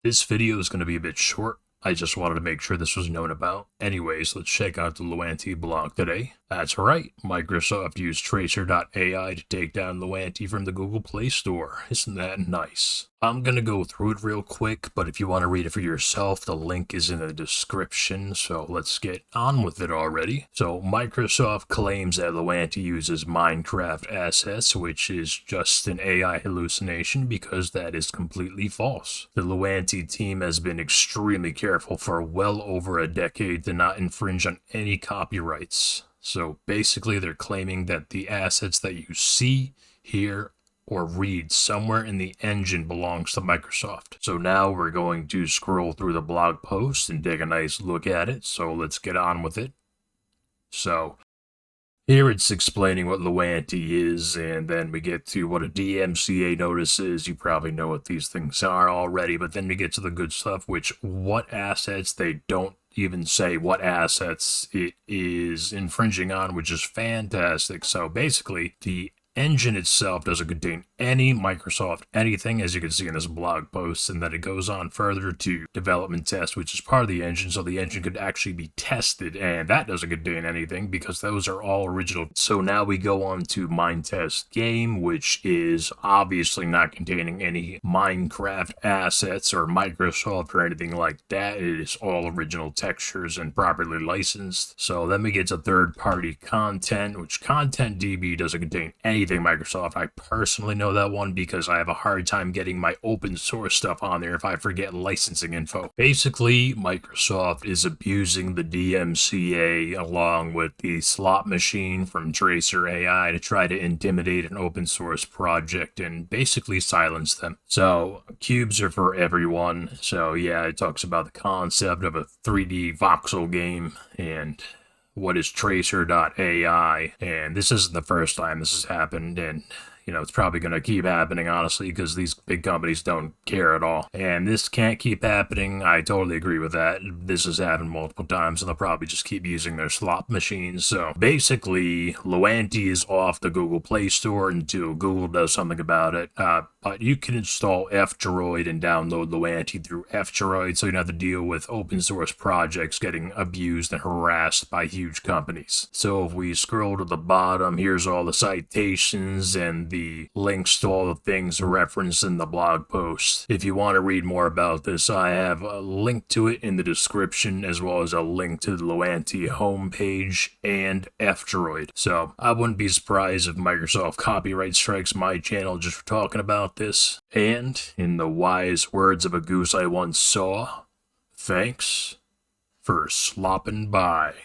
This video is going to be a bit short. I just wanted to make sure this was known about. Anyways, let's check out the Luanti blog today. That's right, Microsoft used Tracer.AI to take down Luanti from the Google Play Store. Isn't that nice? I'm gonna go through it real quick, but if you want to read it for yourself, the link is in the description, so let's get on with it already. So, Microsoft claims that Luanti uses Minecraft assets, which is just an AI hallucination because that is completely false. The Luanti team has been extremely careful for well over a decade to not infringe on any copyrights. So basically they're claiming that the assets that you see, hear, or read somewhere in the engine belongs to Microsoft. So now we're going to scroll through the blog post and take a nice look at it. So let's get on with it. So here it's explaining what Luanti is, and then we get to what a DMCA notice is. You probably know what these things are already, but then we get to the good stuff, which what assets they don't even say what assets it is infringing on, which is fantastic. So basically, the engine itself doesn't contain any Microsoft anything, as you can see in this blog post, and then it goes on further to development test, which is part of the engine, so the engine could actually be tested, and that doesn't contain anything because those are all original. So now we go on to Minetest Game, which is obviously not containing any Minecraft assets or Microsoft or anything like that. It is all original textures and properly licensed. So then we get to third-party content, which Content DB doesn't contain anything Microsoft. I personally know that one because I have a hard time getting my open source stuff on there if I forget licensing info. Basically, Microsoft is abusing the DMCA along with the slot machine from Tracer.AI to try to intimidate an open source project and basically silence them. So cubes are for everyone. So yeah, it talks about the concept of a 3D voxel game and what is Tracer.AI, and this isn't the first time this has happened, and it's probably going to keep happening, honestly, because these big companies don't care at all. And this can't keep happening. I totally agree with that. This has happened multiple times, and they'll probably just keep using their slot machines. So basically, Luanti is off the Google Play Store until Google does something about it. But you can install F-Droid and download Luanti through F-Droid, so you don't have to deal with open source projects getting abused and harassed by huge companies. So if we scroll to the bottom, here's all the citations and the links to all the things referenced in the blog post. If you want to read more about this, I have a link to it in the description, as well as a link to the Luanti homepage and F-Droid. So I wouldn't be surprised if Microsoft copyright strikes my channel just for talking about this. And in the wise words of a goose I once saw, thanks for slopping by.